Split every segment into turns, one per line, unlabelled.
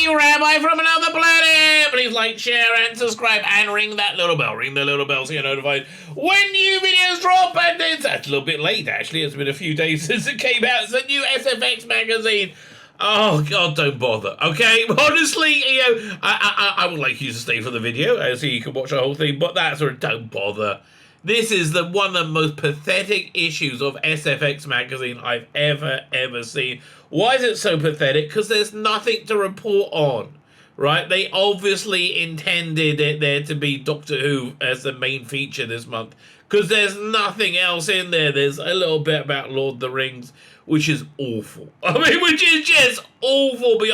me, Rabbi from another planet. Please like, share, and subscribe, and ring that little bell. Ring the little bell so you're notified when new videos drop. And that's a little bit late, actually. It's been a few days since it came out. It's a new SFX magazine. Oh, God, don't bother, okay? Honestly, I would like you to stay for the video so you can watch the whole thing, but that's sort of don't bother. This is one of the most pathetic issues of SFX magazine I've ever seen. Why is it so pathetic? Because there's nothing to report on, right? They obviously intended it there to be Doctor Who as the main feature this month, because there's nothing else in there. There's a little bit about Lord of the Rings, which is awful. Which is just awful. But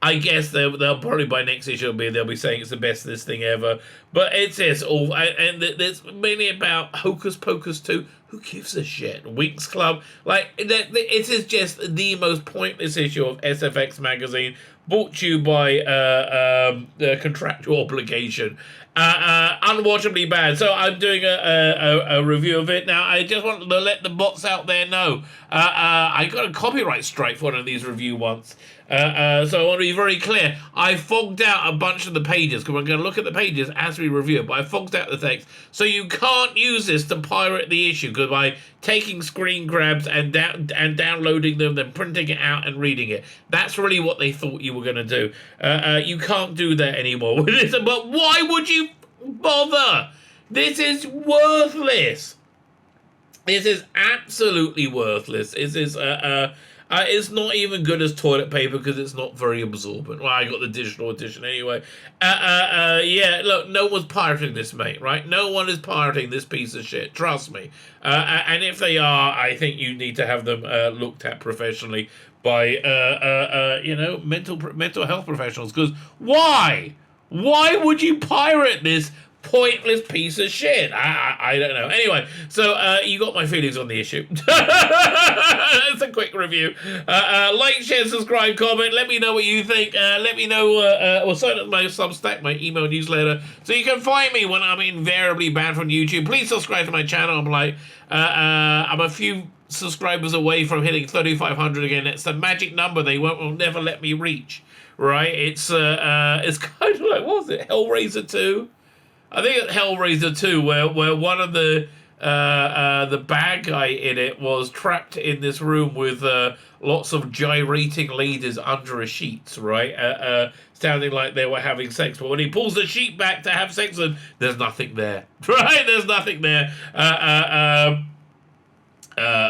I guess they'll probably by next issue they'll be saying it's the best this thing ever. But it's just awful. And there's mainly about Hocus Pocus 2. Who gives a shit? Winx Club. It is just the most pointless issue of SFX magazine, brought to you by the contractual obligation. Unwatchably bad. So I'm doing a review of it now. I just want to let the bots out there know I got a copyright strike for one of these review once. So I want to be very clear. I fogged out a bunch of the pages because we're going to look at the pages as we review it, but I fogged out the text. So you can't use this to pirate the issue, because by taking screen grabs and downloading them, then printing it out and reading it. That's really what they thought you were going to do. You can't do that anymore. But why would you bother? This is worthless. This is absolutely worthless. It's not even good as toilet paper because it's not very absorbent. Well, I got the digital edition anyway. Yeah, look, no one's pirating this, mate, right? No one is pirating this piece of shit. Trust me. And if they are, I think you need to have them looked at professionally by, mental health professionals. Because why? Why would you pirate this pointless piece of shit? I don't know. Anyway, so you got my feelings on the issue. It's a quick review. Like, share, subscribe, comment. Let me know what you think. Let me know, or sign up to my Substack, my email newsletter, so you can find me when I'm invariably banned from YouTube. Please subscribe to my channel. I'm a few subscribers away from hitting 3,500 again. It's the magic number they will never let me reach. Right? It's kind of like, what was it? Hellraiser 2? I think it's Hellraiser 2, where one of the bad guy in it was trapped in this room with lots of gyrating ladies under a sheet, right? Sounding like they were having sex. But when he pulls the sheet back to have sex with them, there's nothing there, right? There's nothing there.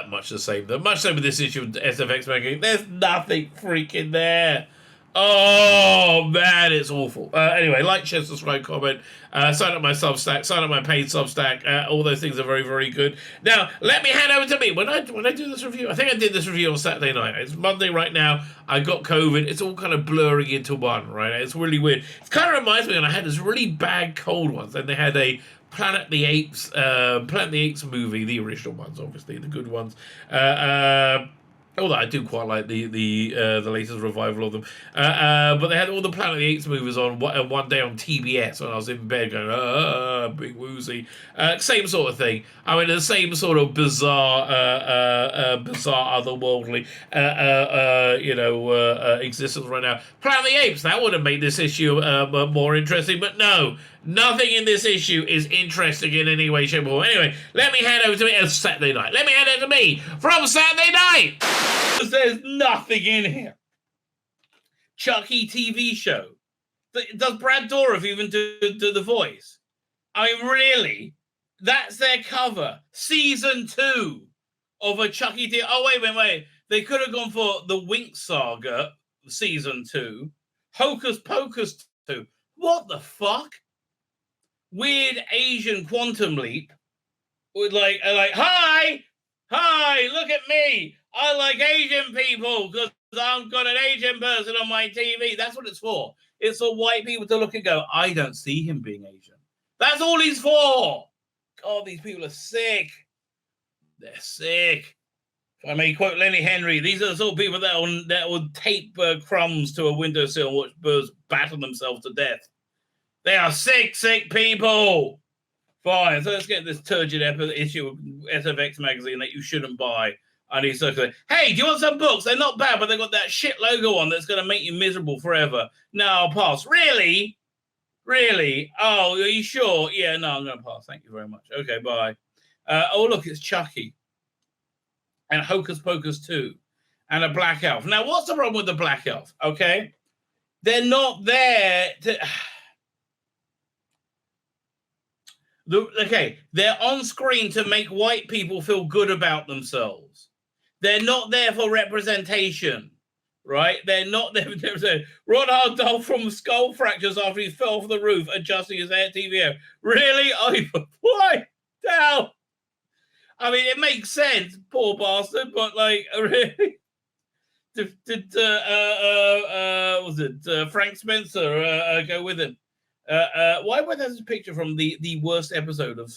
Much the same with this issue of SFX magazine. There's nothing freaking there. Oh, man, it's awful. Anyway, like, share, subscribe, comment, sign up my Substack, sign up my paid Substack. All those things are very, very good. Now, let me hand over to me. When I do this review, I think I did this review on Saturday night. It's Monday right now. I got COVID. It's all kind of blurring into one, right? It's really weird. It kind of reminds me when I had this really bad cold once, and they had a Planet of the Apes movie, the original ones, obviously, the good ones. Although I do quite like the latest revival of them. But they had all the Planet of the Apes movies on one day on TBS when I was in bed going, big woozy. Same sort of thing. I mean, the same sort of bizarre, otherworldly, existence right now. Planet of the Apes, that would have made this issue more interesting, but no. Nothing in this issue is interesting in any way, shape, or form. Anyway, let me hand over to me as Saturday night. Let me hand it to me from Saturday night. Because there's nothing in here. Chucky TV show. Does Brad Dourif even do the voice? I mean, really? That's their cover. Season 2 of a Chucky TV. Oh, wait. They could have gone for the Winx Saga, Season 2. Hocus Pocus 2. What the fuck? Weird Asian quantum leap with like, hi, look at me. I like Asian people because I've got an Asian person on my TV. That's what it's for. It's for white people to look and go, I don't see him being Asian. That's all he's for. God, these people are sick. They're sick. If I may quote Lenny Henry, these are the sort of people that will tape crumbs to a windowsill and watch birds batter themselves to death. They are sick people. Fine, so let's get this turgid issue of SFX magazine that you shouldn't buy. And he's like, hey, do you want some books? They're not bad, but they've got that shit logo on that's going to make you miserable forever. No, I'll pass. Really? Really? Oh, are you sure? Yeah, no, I'm going to pass. Thank you very much. Okay, bye. Oh, look, it's Chucky. And Hocus Pocus 2. And a Black Elf. Now, what's the problem with the Black Elf? Okay? They're not there to... They're on screen to make white people feel good about themselves. They're not there for representation, right? They're not there. Ron Howard died from skull fractures after he fell off the roof, adjusting his TV. Really? Why? Hell. I mean, it makes sense, poor bastard, but like, really? Did was it Frank Spencer go with him? Why was there a picture from the worst episode of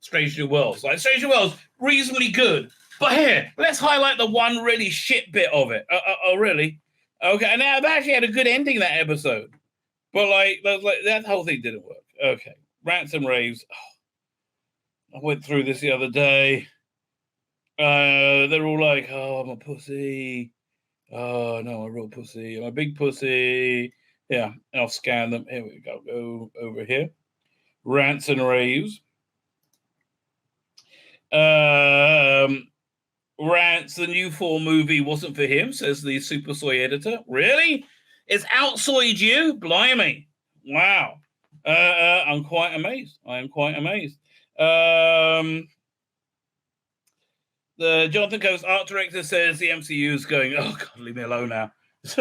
Strange New Worlds? Like Strange New Worlds, reasonably good, but here let's highlight the one really shit bit of it. Oh, really? Okay, and now they actually had a good ending that episode, but like that whole thing didn't work. Okay, Rants and Raves. Oh, I went through this the other day. They're all like, "Oh, I'm a pussy." Oh, no, I'm a real pussy. I'm a big pussy. Yeah, I'll scan them. Here we go. Go over here. Rants and Raves. Rants, the new 4 movie wasn't for him, says the Super Soy editor. Really? It's outsoyed you? Blimey. Wow. I'm quite amazed. I am quite amazed. The Jonathan Coates art director says the MCU is going, oh God, leave me alone now. it's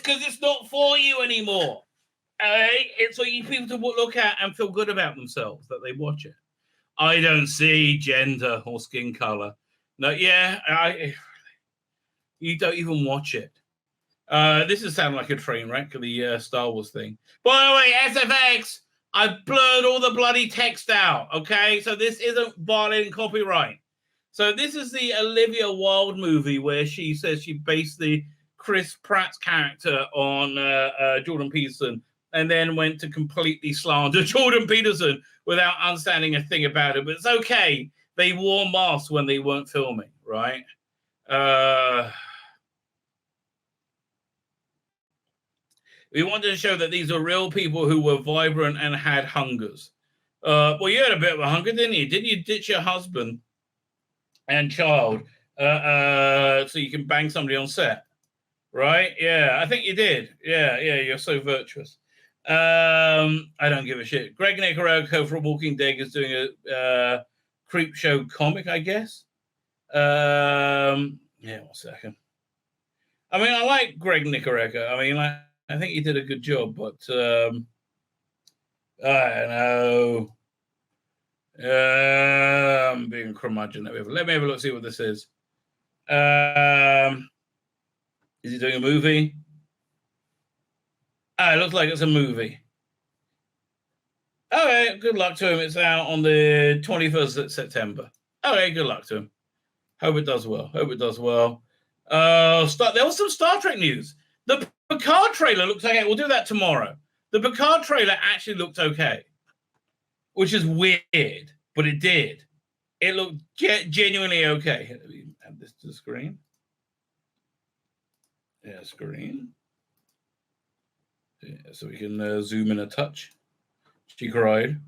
because it's not for you anymore. It's for you people to look at and feel good about themselves that they watch it. I don't see gender or skin color. No, you don't even watch it. This is sounding like a train wreck, the Star Wars thing. By the way, SFX, I've blurred all the bloody text out, okay? So this isn't violating copyright. So this is the Olivia Wilde movie where she says she based the Chris Pratt's character on Jordan Peterson and then went to completely slander Jordan Peterson without understanding a thing about it. But it's okay. They wore masks when they weren't filming, right? We wanted to show that these are real people who were vibrant and had hungers. Well, you had a bit of a hunger, didn't you? Didn't you ditch your husband and child so you can bang somebody on set? Right? Yeah, I think you did. Yeah, you're so virtuous. I don't give a shit. Greg Nicarago from Walking Dead is doing a creep show comic, I guess. Yeah, 1 second. I mean, I like Greg Nicarago. I mean, I think he did a good job, but I don't know. I'm being curmudgeon. Let me have a look, see what this is. Is he doing a movie? It looks like it's a movie. Okay, good luck to him. It's out on the 21st of September. Okay, good luck to him. Hope it does well. There was some Star Trek news. The Picard trailer looks okay. We'll do that tomorrow. The Picard trailer actually looked okay, which is weird, but it did. It looked genuinely okay. Let me add this to the screen. Yeah, screen. Yeah, so we can zoom in a touch. She cried.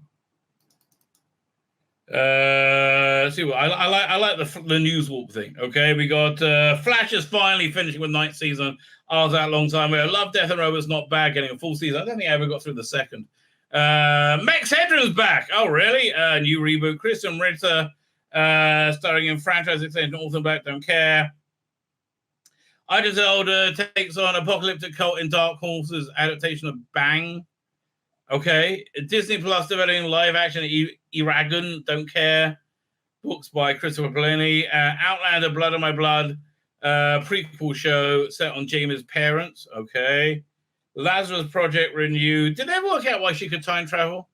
See what I like the news warp thing. Okay, we got Flash is finally finishing with 9th season. I was out a long time ago. Love Death and Robots not bad, getting a full season. I don't think I ever got through the second. Max Headroom's back. Oh really? New reboot. Kristen Ritter starring in franchise extension. Orphan Black, don't care. Idris Elba takes on apocalyptic cult in Dark Horse's adaptation of Bang. Okay, Disney Plus developing live action Eragon, don't care. Books by Christopher Pelini. Outlander, Blood of My Blood, prequel show set on Jamie's parents. Okay. Lazarus Project renewed. Did they work out why she could time travel?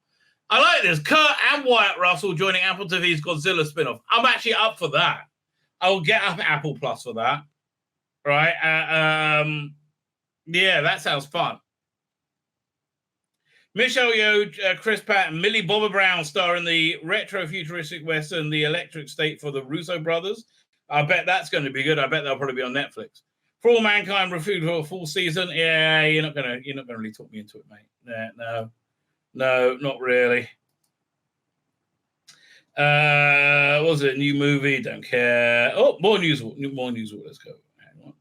I like this. Kurt and Wyatt Russell joining Apple TV's Godzilla spinoff. I'm actually up for that. I'll get up Apple Plus for that. Right? Yeah, that sounds fun. Michelle Yeoh, Chris Pratt, and Millie Bobby Brown star in the retro-futuristic western The Electric State for the Russo brothers. I bet that's going to be good. I bet that'll probably be on Netflix. For All Mankind, reviewed for a full season. Yeah, you're not gonna really talk me into it, mate. No, not really. What was it? New movie? Don't care. Oh, more news. Let's go. Hang on.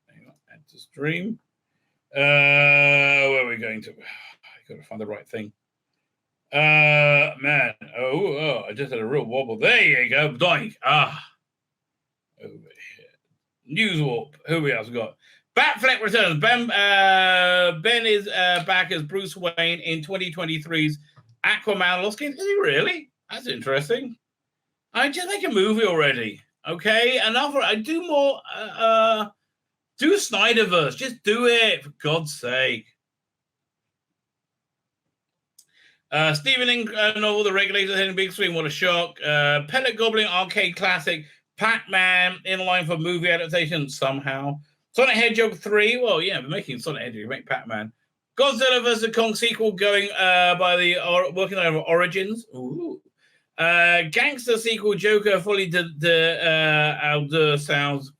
Add to stream. Where are we going to? I got to find the right thing. Man. Oh, I just had a real wobble. There you go. Doink. Over here. News warp. Who we else got? Batfleck returns. Ben is back as Bruce Wayne in 2023's Aquaman Lost Kings. Is he really? That's interesting. I just make a movie already. Okay, another. I do more. Do Snyderverse. Just do it for God's sake. Stephen King novel, The Regulators hitting big screen. What a shock. Pellet Goblin arcade classic. Pac-Man in line for movie adaptation somehow. Sonic Hedgehog 3. Well, yeah, we're making Sonic Hedgehog. Make Pac-Man. Godzilla vs. Kong sequel going by the working on Origins. Ooh. Gangster sequel Joker fully outdoor sounds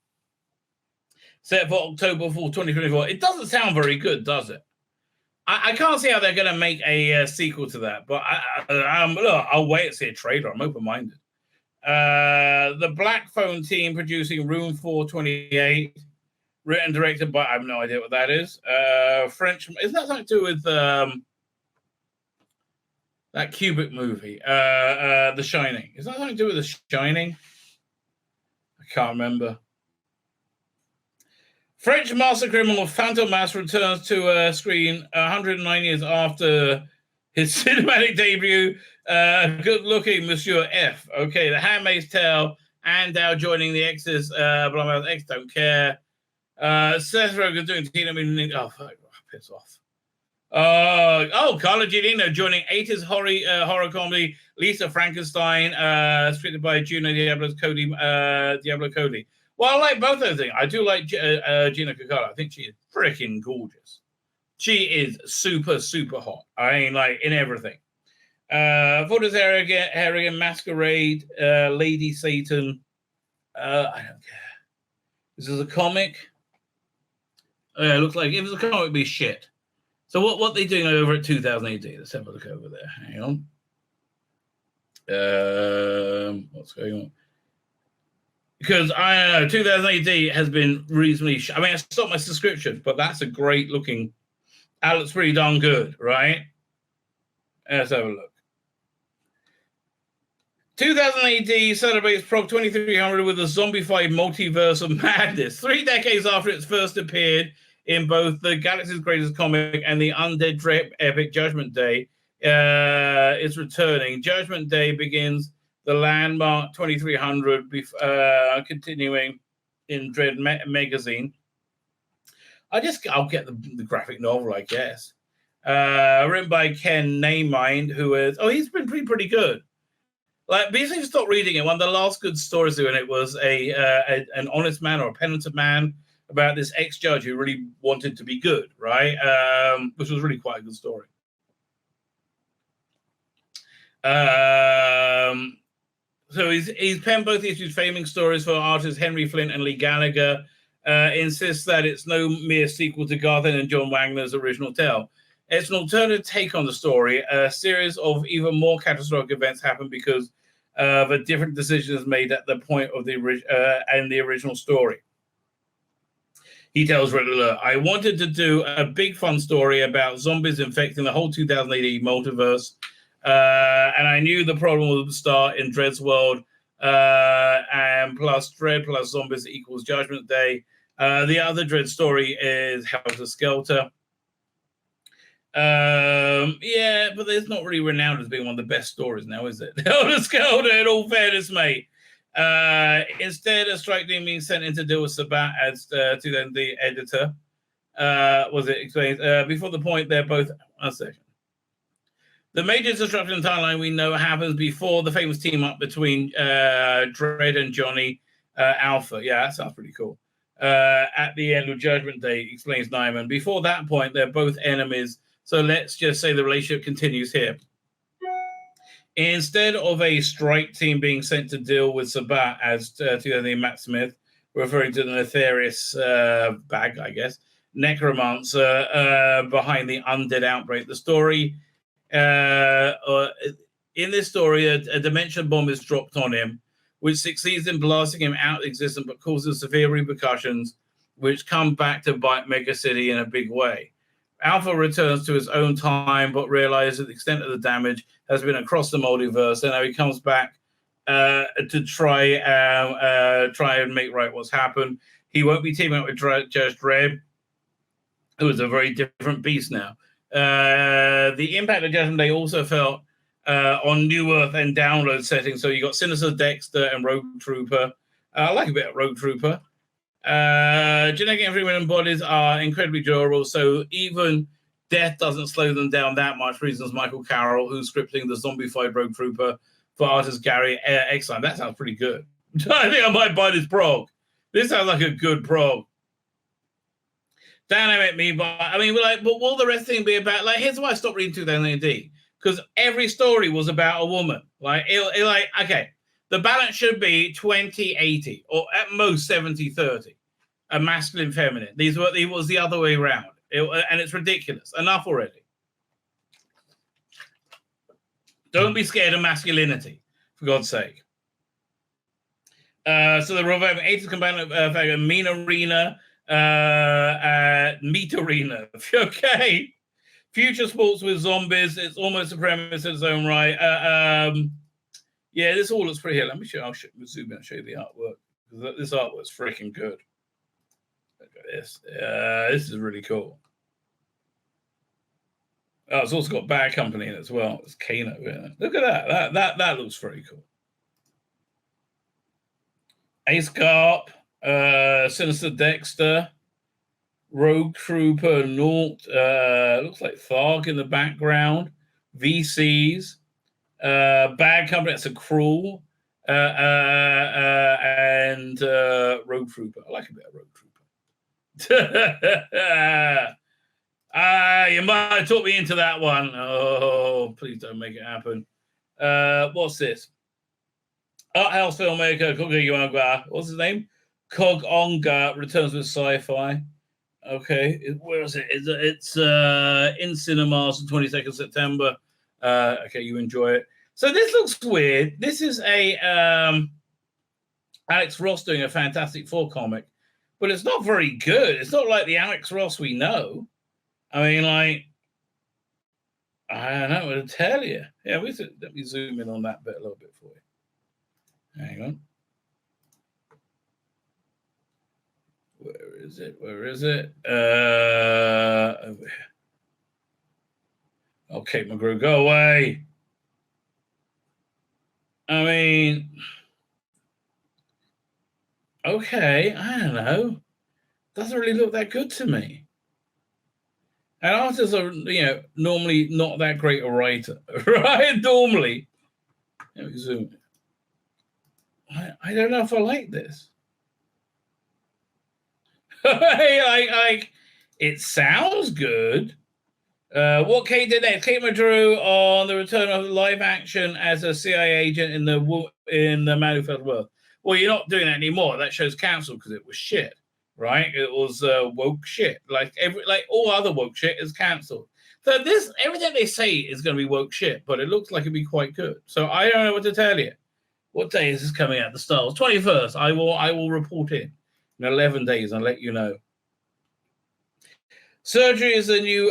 set for October 4, 2024. It doesn't sound very good, does it? I can't see how they're going to make a sequel to that, but look, I'll wait and see a trailer. I'm open-minded. The Black Phone team producing Room 428, written and directed by, I have no idea what that is. French, isn't that something to do with that Kubrick movie, The Shining? Is that something to do with The Shining? I can't remember. French master criminal Fantomas returns to screen 109 years after his cinematic debut. Good-looking Monsieur F. Okay, The Handmaid's Tale, and now joining the X's. X don't care. Seth Rogen doing Tina Meaning. Oh, fuck, piss off. Carla Giardino joining 80s horror comedy Lisa Frankenstein, scripted by Gina Diablo Cody. Well, I like both those things. I do like Gina Carano. I think she is freaking gorgeous. She is super, super hot. I mean, like, in everything. Photos Harrigan, Masquerade, Lady Satan. I don't care. This is a comic. It looks like if it's a comic, it'd be shit. So what they doing over at 2000 AD? Let's have a look over there. Hang on. What's going on? Because I know 2000 AD has been reasonably. I mean, I stopped my subscription, but that's a great looking. That looks pretty darn good, right? Let's have a look. 2000 AD celebrates Prog 2300 with a zombified multiverse of madness. 3 decades after it first appeared in both the Galaxy's Greatest Comic and the Undead Dread epic Judgment Day, is returning. Judgment Day begins the landmark 2300, continuing in Dread magazine. I'll get the graphic novel, I guess. Written by Ken Namind, who is he's been pretty good. Like, basically, stop reading it. One of the last good stories in it was an honest man or a penitent man about this ex-judge who really wanted to be good, right? Which was really quite a good story. So he's penned both issues, faming stories for artists Henry Flint and Lee Gallagher. Insists that it's no mere sequel to Garth and John Wagner's original tale. It's an alternative take on the story. A series of even more catastrophic events happen because of a different decisions made at the point of the original story. He tells Riddler, I wanted to do a big fun story about zombies infecting the whole 2000 AD multiverse. And I knew the problem would start in Dread's world, and plus Dread plus zombies equals Judgment Day. The other Dread story is Helter Skelter. Yeah, but it's not really renowned as being one of the best stories now, is it? Helter Skelter, in all fairness, mate. Instead, a strike team being sent in to deal with Sabat as to then the editor. Was it explained? Before the point, they're both. One second. The major disruption in timeline we know happens before the famous team up between Dredd and Johnny Alpha. Yeah, that sounds pretty cool. At the end of Judgment Day, explains Nyman. Before that point, they're both enemies, So let's just say the relationship continues here. Instead of a strike team being sent to deal with Sabat, as to Matt Smith, referring to the nefarious bag, I guess, necromancer behind the undead outbreak. The story, in this story, a dimension bomb is dropped on him, which succeeds in blasting him out of existence, but causes severe repercussions, which come back to bite Mega City in a big way. Alpha returns to his own time, but realizes that the extent of the damage has been across the multiverse, and now he comes back to try and make right what's happened. He won't be teaming up with Judge Dredd, who is a very different beast now. The impact of Judgment Day also felt on New Earth and download settings. So you got Sinister Dexter and Rogue Trooper. I like a bit of Rogue Trooper. Genetic and bodies are incredibly durable, so even death doesn't slow them down that much, reasons Michael Carroll, who's scripting the zombified Rogue Trooper for artist Gary Exline. That sounds pretty good. I think I might buy this prog. This sounds like a good prog. Dynamic me, but I mean, but will the rest thing be about? Like, here's why I stopped reading 2000 AD, because every story was about a woman. Okay, the balance should be 20-80, or at most 70-30, a masculine, feminine. It was the other way around, and it's ridiculous. Enough already. Don't be scared of masculinity, for God's sake. So the reviving 80s component of Mean Arena, Meat Arena. Okay. Future sports with zombies. It's almost a premise in its own right. Yeah, this all looks pretty here. Let me show. I'll zoom in and show you the artwork. This artwork's freaking good. Look at this. This is really cool. Oh, it's also got Bad Company in it as well. It's Kano in it. Look at that. That looks very cool. Ace Carp, Sinister Dexter, Rogue Trooper, Naught, looks like Tharg in the background, VCs, Bad Company, that's a Cruel, and Rogue Trooper. I like a bit of Rogue Trooper. You might have talked me into that one. Oh, please don't make it happen. What's this? Art house filmmaker Koga, what's his name? Kog Onga returns with sci-fi. Okay, where is it? It's in cinemas on 22nd September. Okay, you enjoy it. So this looks weird. This is a Alex Ross doing a Fantastic Four comic, but it's not very good. It's not like the Alex Ross we know. I mean, like, I don't know what to tell you. Yeah, let me zoom in on that bit a little bit for you. Hang on. Where is it? Over here. Oh, Kate McGrew, go away. I mean, okay, I don't know. Doesn't really look that good to me. And artists are, normally not that great a writer, right? Normally. Let me zoom in. I don't know if I like this. It sounds good. What Kate did next? Kate Madrew on the return of live action as a CIA agent in the Man Who Fell to Earth. Well, you're not doing that anymore. That show's cancelled because it was shit, right? It was woke shit. Like all other woke shit is cancelled. So everything they say is going to be woke shit, but it looks like it'd be quite good. So I don't know what to tell you. What day is this coming out? The Stars 21st. I will report in 11 days and let you know. Surgery is the new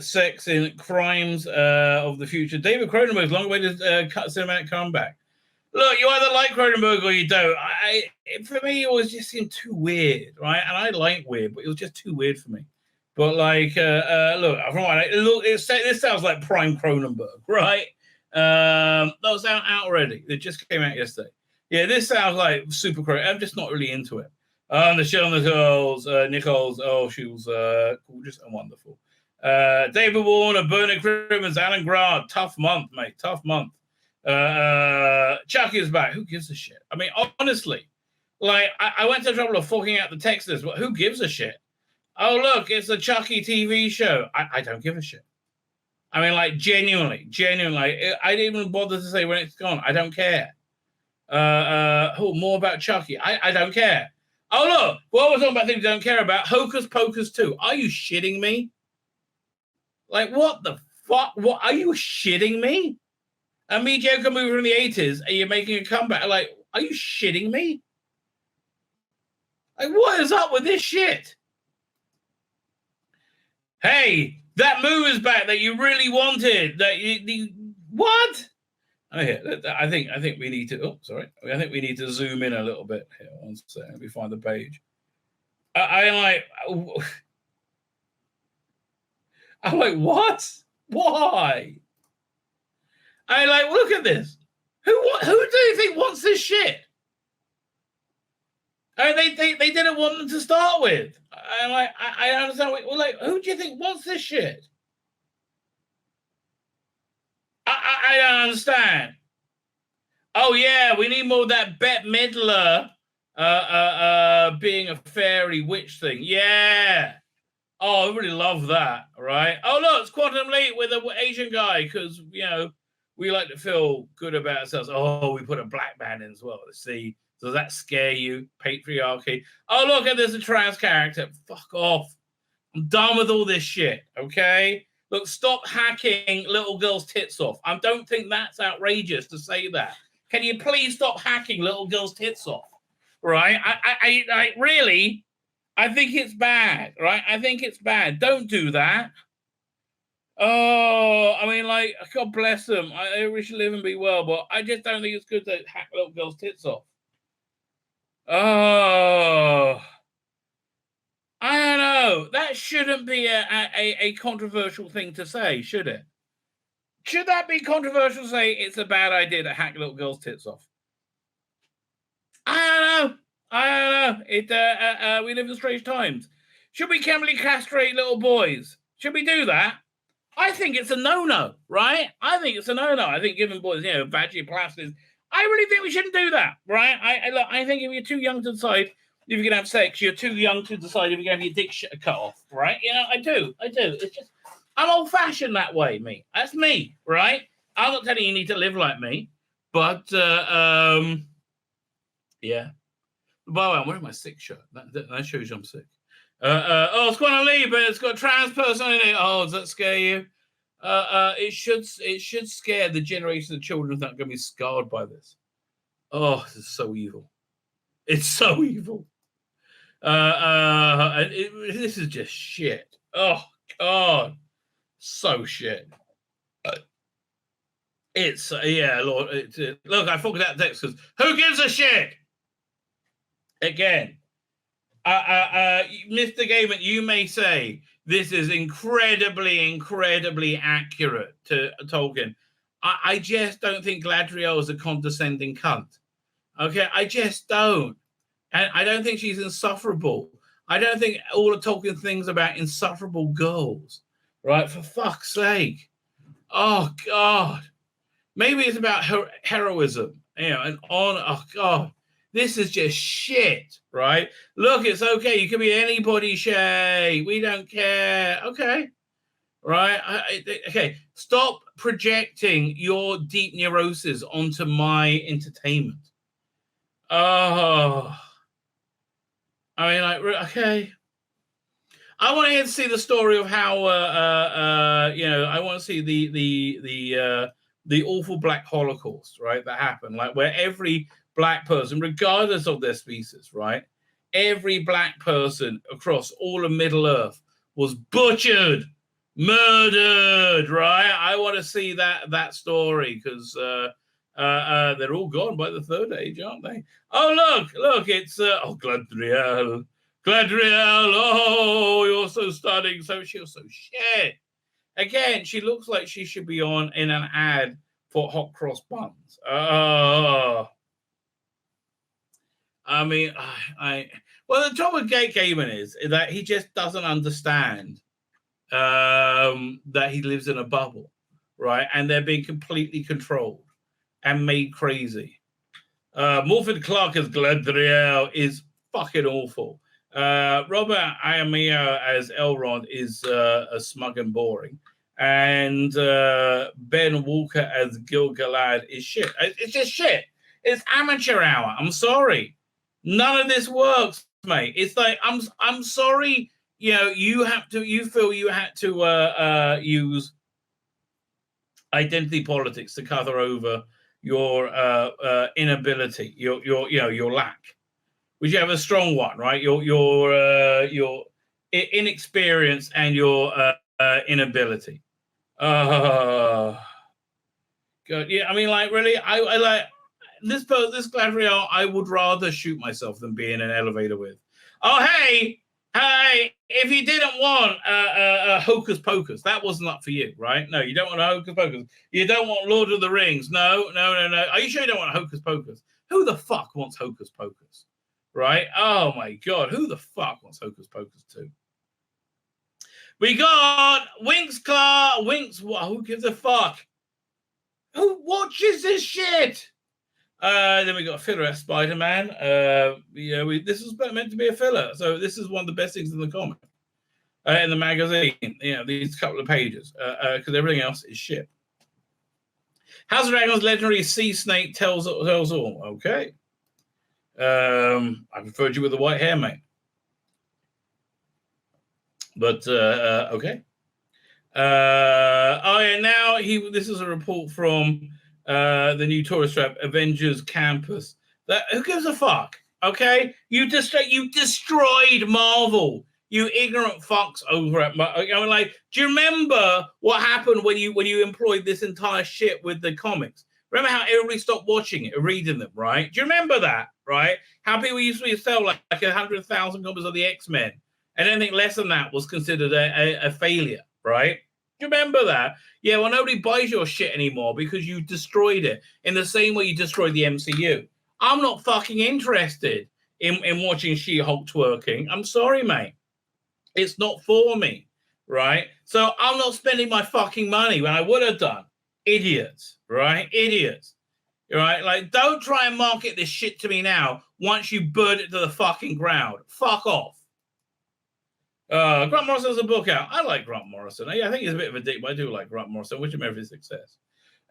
sex in crimes of the future. David Cronenberg's long-awaited cinematic comeback. Look, you either like Cronenberg or you don't. For me, it was just seemed too weird, right? And I like weird, but it was just too weird for me. But look, this sounds like prime Cronenberg, right? That was out already. It just came out yesterday. Yeah, this sounds like super Cronenberg. I'm just not really into it. The show on the girls, Nichols. Oh, she was gorgeous and wonderful. David Warner, Bernard Crimmins, Alan Grant. Tough month, mate. Tough month. Chucky is back. Who gives a shit? I mean, honestly, like I went to the trouble of forking out the text list, but who gives a shit? Oh, look, it's a Chucky TV show. I don't give a shit. I mean, like, genuinely. I didn't even bother to say when it's gone. I don't care. More about Chucky. I don't care. Oh, look. Well, we're talking about things I don't care about. Hocus Pocus 2. Are you shitting me? Like, what the fuck? What? Are you shitting me? A mediocre movie from the 80s, and you're making a comeback. Like, are you shitting me? Like, what is up with this shit? Hey, that move is back that you really wanted. What? I think we need to. Oh, sorry. I think we need to zoom in a little bit here. One second. Let me find the page. I'm like, what? Why? Look at this. Who do you think wants this shit? I mean, they didn't want them to start with. I understand. Who do you think wants this shit? I don't understand. Oh yeah, we need more of that Bette Midler being a fairy witch thing. Yeah. Oh, I really love that, right? Oh look, it's Quantum Leap with an Asian guy, because we like to feel good about ourselves. Oh, we put a black man in as well. See. Does that scare you? Patriarchy. Oh, look, and there's a trans character. Fuck off. I'm done with all this shit, okay? Look, stop hacking little girls' tits off. I don't think that's outrageous to say that. Can you please stop hacking little girls' tits off? Right? I really, I think it's bad, right? I think it's bad. Don't do that. Oh, I mean, God bless them. I wish you live and be well, but I just don't think it's good to hack little girls' tits off. Oh, I don't know. That shouldn't be a controversial thing to say, should it? Should that be controversial to say it's a bad idea to hack little girls' tits off? I don't know. We live in strange times. Should we chemically castrate little boys? Should we do that? I think it's a no-no, right? I think it's a no-no. I think giving boys, vaginoplasties, I really think we shouldn't do that, right? I think if you're too young to decide if you're going to have sex, you're too young to decide if you're going to have your dick cut off, right? I do. It's just, I'm old-fashioned that way, me. That's me, right? I'm not telling you need to live like me, but, yeah. By the way, I'm wearing my sick shirt. That shows you I'm sick. It's going to leave, but it's got a trans person in it. Oh, does that scare you? It should scare the generation of children that are going to be scarred by this. Oh, this is so evil. It's so evil. This is just shit. Oh God, so shit. It's Lord. Look, I forgot that text because who gives a shit? Again, Mr. Gaiman, you may say this is incredibly accurate to Tolkien. I just don't think Galadriel is a condescending cunt. Okay, I just don't. And I don't think she's insufferable. I don't think all the Tolkien things about insufferable girls, right? For fuck's sake. Oh, God. Maybe it's about heroism, and on. Oh, God. This is just shit, right? Look, it's okay. You can be anybody, Shay. We don't care. Okay. Right? Okay. Stop projecting your deep neurosis onto my entertainment. Oh. I mean, okay. I want to see the story of how, I want to see the awful Black Holocaust, right? That happened, where every Black person, regardless of their species, right? Every Black person across all of Middle Earth was butchered, murdered, right? I want to see that story because they're all gone by the third age, aren't they? Oh, look, it's Galadriel. Oh, you're so stunning, so shit. Again, she looks like she should be in an ad for hot cross buns. I mean, well, the trouble with Gaiman is that he just doesn't understand that he lives in a bubble, right? And they're being completely controlled and made crazy. Morfydd Clark as Galadriel is fucking awful. Robert Iamillo as Elrond is smug and boring. and Ben Walker as Gil-galad is shit. It's just shit. It's amateur hour. I'm sorry. None of this works, mate. It's like I'm sorry. You know, you feel you had to use identity politics to cover over your inability, your lack, which you have a strong one, right? Your inexperience and your inability. God, yeah. I mean, like, really, I like this Galadriel. I would rather shoot myself than be in an elevator with. Oh, hey, if you didn't want a Hocus Pocus, that wasn't up for you, right? No, you don't want a Hocus Pocus. You don't want Lord of the Rings. No. Are you sure you don't want a Hocus Pocus? Who the fuck wants Hocus Pocus? Right? Oh, my God. Who the fuck wants Hocus Pocus 2? We got Winx Clark. Who gives a fuck? Who watches this shit? Then we got filler at Spider-Man. This was meant to be a filler, so this is one of the best things in the comic, in the magazine. You know, these couple of pages, because everything else is shit. House of Dragons legendary sea snake tells all. Okay. I preferred you with the white hair, mate. But okay. Now this is a report from the new tourist trap Avengers Campus. Who gives a fuck? Okay, you destroyed Marvel. You ignorant fucks over at I mean, like, do you remember what happened when you employed this entire shit with the comics? Remember how everybody stopped watching it, reading them, right? Do you remember that, right? How people used to sell like 100,000 copies of the X-Men, and anything less than that was considered a failure, right? Do you remember that? Yeah, well, nobody buys your shit anymore because you destroyed it in the same way you destroyed the MCU. I'm not fucking interested in watching She-Hulk twerking. I'm sorry, mate. It's not for me, right? So I'm not spending my fucking money when I would have done. Idiots, right? Idiots, right? Like, don't try and market this shit to me now once you burn it to the fucking ground. Fuck off. Grant Morrison has a book out. I like Grant Morrison. I think he's a bit of a dick, but I do like Grant Morrison. Wish him every success.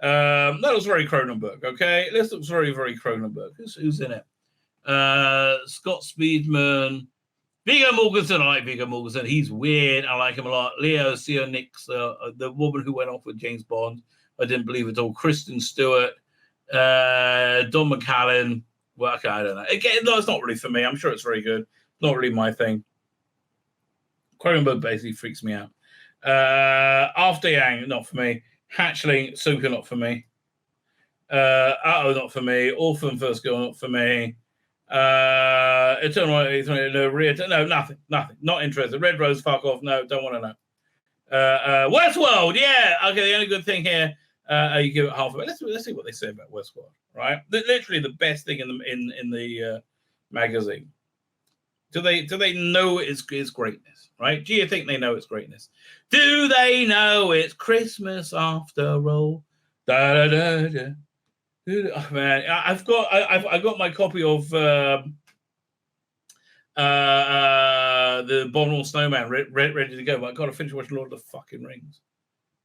That looks very Cronenberg, okay? This looks very, very Cronenberg. Who's in it? Scott Speedman. Viggo Mortensen. I like Viggo Mortensen. He's weird. I like him a lot. Leo Sionix, the woman who went off with James Bond. I didn't believe it all. Kristen Stewart. Don McCallan. Well, okay, I don't know. Again, no, it's not really for me. I'm sure it's very good. Not really my thing. Cronenberg basically freaks me out. After Yang, not for me. Hatchling, super not for me. Uh-oh, not for me. Orphan First Girl, not for me. Eternal, no, nothing. Not interested. Red Rose, fuck off. No, don't want to know. Westworld, yeah. Okay, the only good thing here, you give it half of it. Let's see what they say about Westworld, right? Literally the best thing in the magazine. Do they know it's greatness, right? Do you think they know it's greatness? Do they know it's Christmas after all? Da, da, da, da. Oh, man, I've got my copy of the Abominable Snowman ready to go, but I've got to finish watching Lord of the fucking Rings.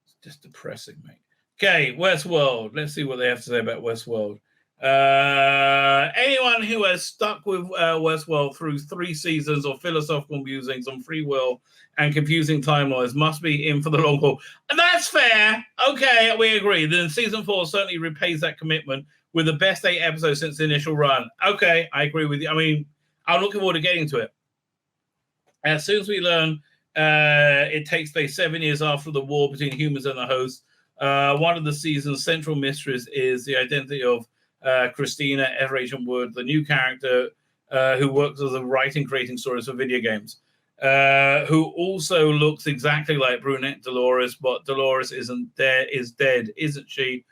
It's just depressing, mate. Okay, Westworld. Let's see what they have to say about Westworld. Anyone who has stuck with Westworld through 3 seasons of philosophical musings on free will and confusing timelines must be in for the long haul. And that's fair. Okay, we agree. Then season 4 certainly repays that commitment with the best 8 episodes since the initial run. Okay, I agree with you. I mean, I'm looking forward to getting to it. As soon as we learn it takes place 7 years after the war between humans and the hosts, one of the season's central mysteries is the identity of Christina Everation Wood, the new character who works as a writing, creating stories for video games, who also looks exactly like brunette Dolores, but Dolores is dead, isn't she?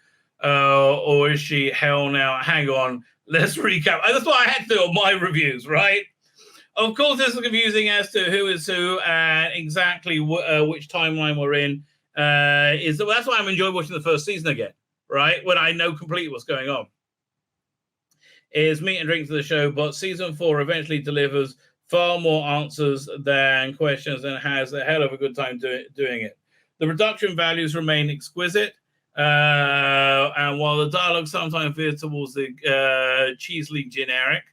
Or is she? Hell now. Hang on. Let's recap. That's what I had to do on my reviews, right? Of course, this is confusing as to who is who and exactly which timeline we're in. That's why I'm enjoying watching the first season again, right? When I know completely what's going on. Is meat and drink to the show, but season 4 eventually delivers far more answers than questions and has a hell of a good time doing it. The production values remain exquisite, and while the dialogue sometimes veers towards the cheesily generic,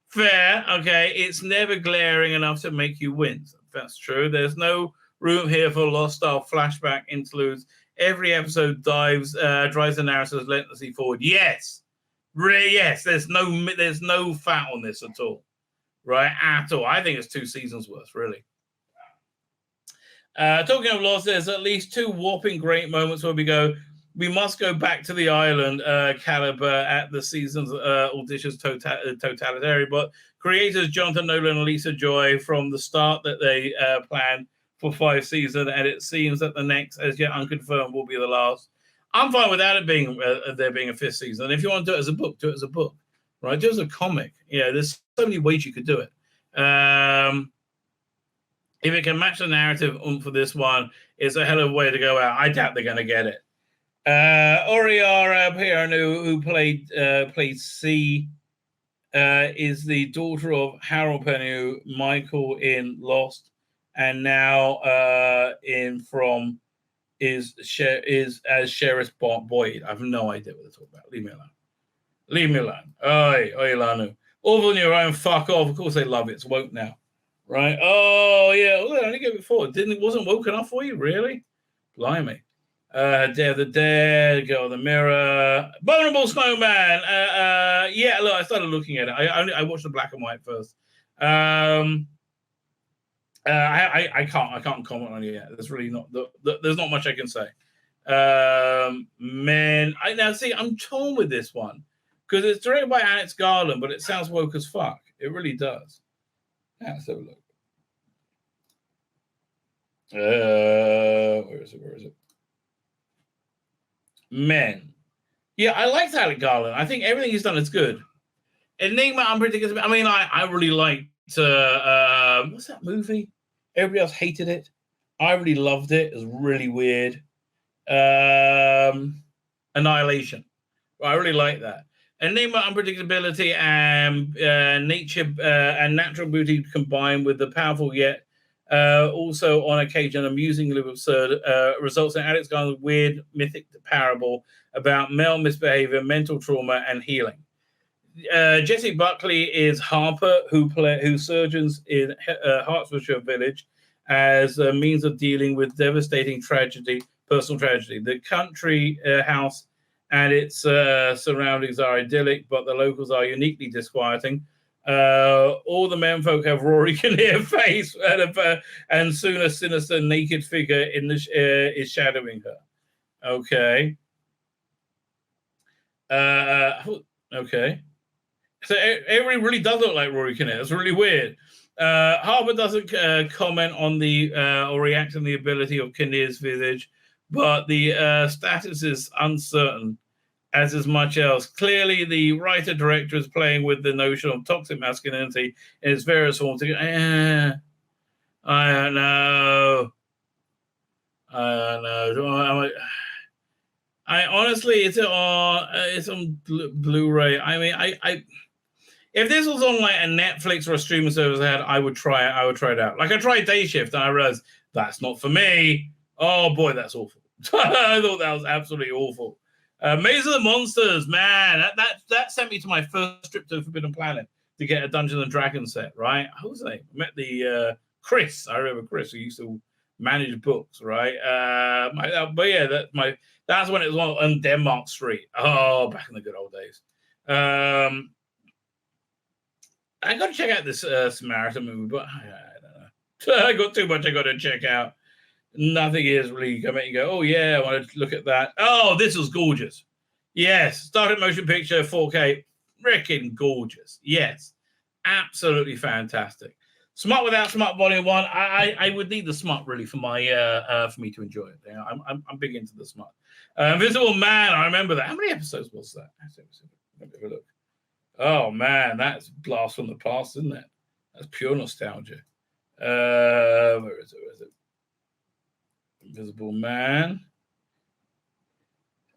fair, okay, it's never glaring enough to make you wince. That's true. There's no room here for Lost-style flashback interludes. Every episode drives the narrative relentlessly forward. Yes, yes. There's no fat on this at all, right? At all. I think it's 2 seasons worth, really. Talking of Lost, there's at least 2 warping great moments where we must go back to the island caliber at the season's auditions totalitarian, but creators Jonathan Nolan and Lisa Joy from the start that they planned for 5 seasons, and it seems that the next, as yet unconfirmed, will be the last. I'm fine without it being there being a 5th season. And if you want to do it as a book, do it as a book, right? Do it as a comic. Yeah, there's so many ways you could do it. If it can match the narrative for this one, it's a hell of a way to go out. I doubt they're going to get it. Oriara Pieranu, who played C, is the daughter of Harold Perrineau, Michael in Lost, and now is as Sheriff Boyd. I have no idea what they're talking about. Leave me alone. Leave me alone. Oi, Lanu. All on your own. Fuck off. Of course they love it. It's woke now, right? Oh yeah. Well, I only gave it 4. Wasn't woke enough for you, really? Blimey. Day of the Dead, Girl of the Mirror, Vulnerable Snowman. Yeah, look, I started looking at it. I watched the black and white first. I can't comment on it yet. There's really not there's not much I can say. Man, I'm torn with this one because it's directed by Alex Garland, but it sounds woke as fuck. It really does. Yeah, let's have a look. Where is it? Men. Yeah, I liked Alex Garland. I think everything he's done is good. Enigma, Unpredictable. I mean, I really liked what's that movie? Everybody else hated it. I really loved it. It was really weird. Annihilation. I really like that. Enigma, Unpredictability, and nature and natural beauty combined with the powerful yet also on occasion amusingly absurd results in Alex Garland's weird mythic parable about male misbehavior, mental trauma, and healing. Jesse Buckley is Harper, who surgeons in Hertfordshire Village as a means of dealing with devastating personal tragedy. The country house and its surroundings are idyllic, but the locals are uniquely disquieting. All the menfolk have Rory Kinnear face, and soon a sinister naked figure is shadowing her. Okay. Okay. So everybody really does look like Rory Kinnear. It's really weird. Harper doesn't comment on or react on the ability of Kinnear's visage, but the status is uncertain, as is much else. Clearly, the writer-director is playing with the notion of toxic masculinity in its various forms. I don't know. I honestly, it's on Blu-ray. I mean, if this was on like a Netflix or a streaming service I would try it. I would try it out. Like I tried Day Shift and I realized that's not for me. Oh boy, that's awful. I thought that was absolutely awful. Maze of the Monsters, man, that sent me to my first trip to Forbidden Planet to get a Dungeons and Dragons set. Right? Who was I met the Chris. I remember Chris who used to manage books. Right? But yeah, that's when it was on Denmark Street. Oh, back in the good old days. I got to check out this Samaritan movie, but I don't know. I got too much I got to check out. Nothing is really going to make you go, oh, yeah, I want to look at that. Oh, this was gorgeous. Yes, started motion picture, 4K, freaking gorgeous. Yes, absolutely fantastic. Smut Without Smut Volume 1. I would need the smut, really, for me to enjoy it. Yeah, I'm big into the smut. Invisible Man, I remember that. How many episodes was that? Let me have a look. Oh, man, that's blast from the past, isn't it? That's pure nostalgia. Where is it? Invisible Man.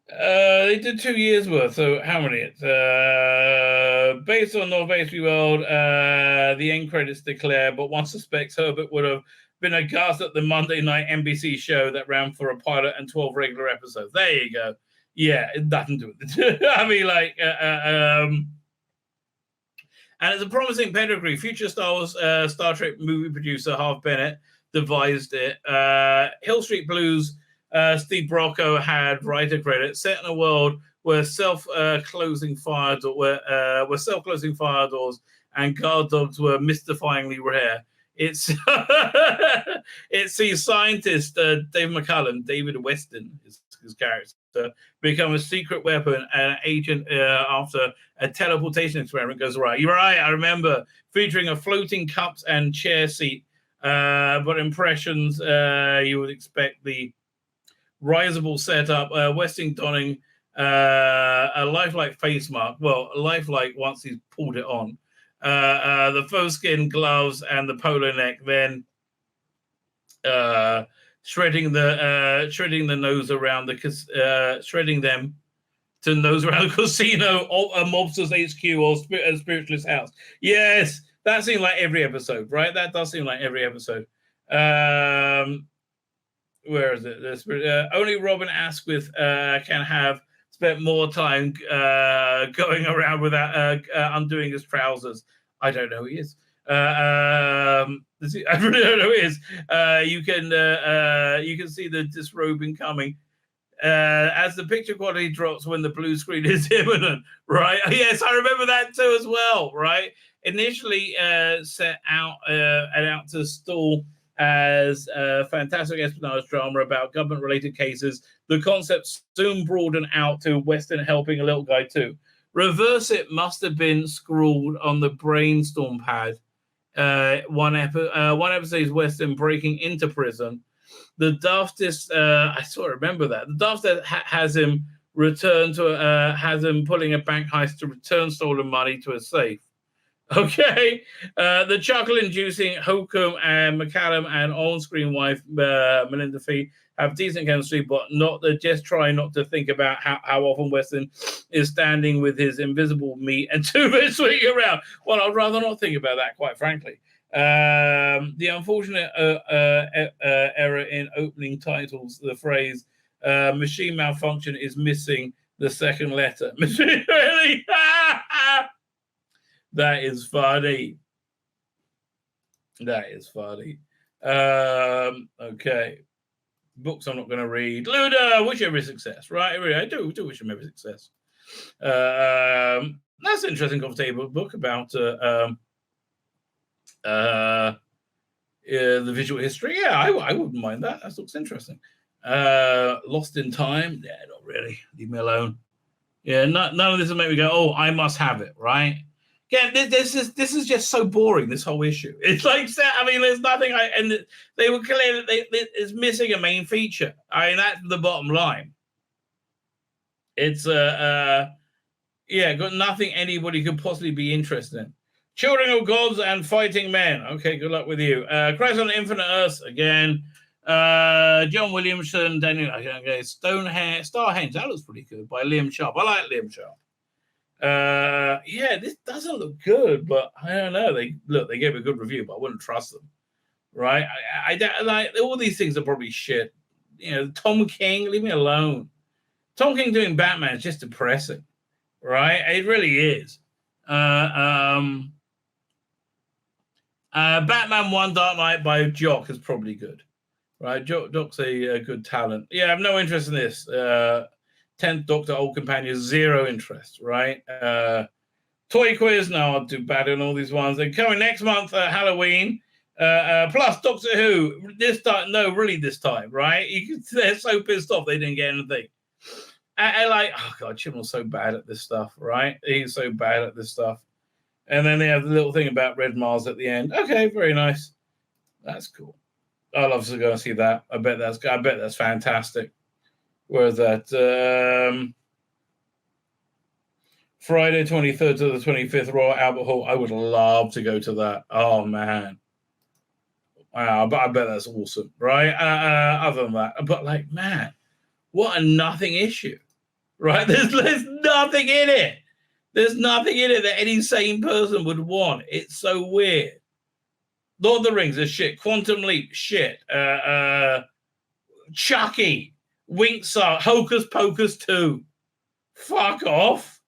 They did 2 years worth, so how many? It's based on North HP World, the end credits declare, but one suspects Herbert would have been a guest at the Monday night NBC show that ran for a pilot and 12 regular episodes. There you go. Yeah, nothing to do with it. I mean, like, and it's a promising pedigree. Future Star Trek movie producer Harv Bennett devised it. Hill Street Blues, Steve Brocco had writer credit. Set in a world where self-closing fire doors and guard dogs were mystifyingly rare. It sees scientist Dave McCullen, David Weston, his character, become a secret weapon and agent after a teleportation experiment goes awry. You're right, I remember, featuring a floating cups and chair seat, but impressions you would expect the riseable setup, Weston donning a lifelike face mark. Well, lifelike once he's pulled it on. The faux skin gloves and the polo neck, then shredding the nose around shredding them to nose around the casino, a mobster's HQ or a spiritualist house. Yes, that seems like every episode, right? That does seem like every episode. Where is it? Only Robin Asquith can have spent more time going around without undoing his trousers. I don't know who he is. I really don't know who he is. You can see the disrobing coming as the picture quality drops when the blue screen is imminent. Right? Yes, I remember that too as well. Right? Initially set out to stall as a fantastic espionage drama about government-related cases, the concept soon broadened out to Western helping a little guy too. Reverse it must have been scrawled on the brainstorm pad. One episode is Western breaking into prison. The daftest, I sort of remember that. The daftest has him pulling a bank heist to return stolen money to a safe. Okay, the chuckle-inducing Holcomb and McCallum and on-screen wife Melinda Fee have decent chemistry, but just try not to think about how often Weston is standing with his invisible meat and two-bit swinging around. Well, I'd rather not think about that, quite frankly. The unfortunate error in opening titles, the phrase "machine malfunction" is missing the second letter. Really? That is funny. That is funny. Okay. Books I'm not going to read. Luda, wish you every success, right? I do wish him every success. That's an interesting coffee table book about the visual history. Yeah, I wouldn't mind that. That looks interesting. Lost in Time. Yeah, not really. Leave me alone. Yeah, none of this will make me go, oh, I must have it, right? Yeah, this is just so boring. This whole issue. It's like, I mean, there's nothing. And they were clear that it's missing a main feature. I mean, that's the bottom line. It's got nothing anybody could possibly be interested in. Children of Gods and Fighting Men. Okay, good luck with you. Christ on Infinite Earths again. John Williamson, Daniel. Okay, Starhenge. That looks pretty good by Liam Sharp. I like Liam Sharp. This doesn't look good, but I don't know. They gave a good review, but I wouldn't trust them, right? I like all these things are probably shit. You know, Tom King, leave me alone. Tom King doing Batman is just depressing, right? It really is. Batman One Dark Knight by Jock is probably good, right? Jock's a good talent. Yeah, I have no interest in this. 10th Doctor, Old Companion, zero interest, right? Toy Quiz, no, I'll do bad on all these ones. They're coming next month, Halloween. Plus Doctor Who, this time, right? They're so pissed off they didn't get anything. And like, oh God, Chibnall's so bad at this stuff, right? He's so bad at this stuff. And then they have the little thing about Red Mars at the end. Okay, very nice. That's cool. I'll love to go and see that. I bet that's fantastic. Where's that? Friday 23rd to the 25th, Royal Albert Hall. I would love to go to that. Oh, man. Wow, but I bet that's awesome, right? Other than that, but like, man, what a nothing issue, right? There's nothing in it. There's nothing in it that any sane person would want. It's so weird. Lord of the Rings is shit. Quantum Leap, shit. Chucky, Winksar, Hocus Pocus 2. Fuck off.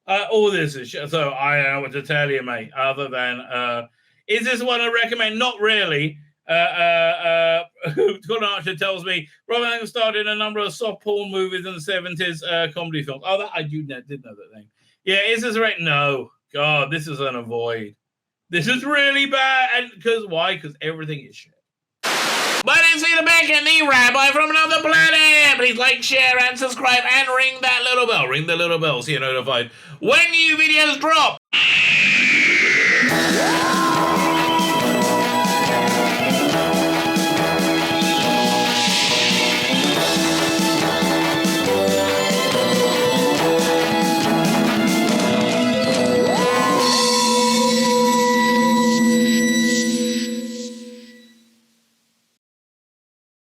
All this is shit. So I don't know what to tell you, mate, other than, is this one I recommend? Not really. Good Archer tells me Robin starred in a number of soft porn movies in the 70s, comedy films. Oh, that I did know that thing. Yeah, is this right? No. God, this is an avoid. This is really bad. And because why? Because everything is shit. My name's Tzvi Lebetkin, the Rabbi from another planet. Please like, share, and subscribe, and ring that little bell. Ring the little bell so you're notified when new videos drop.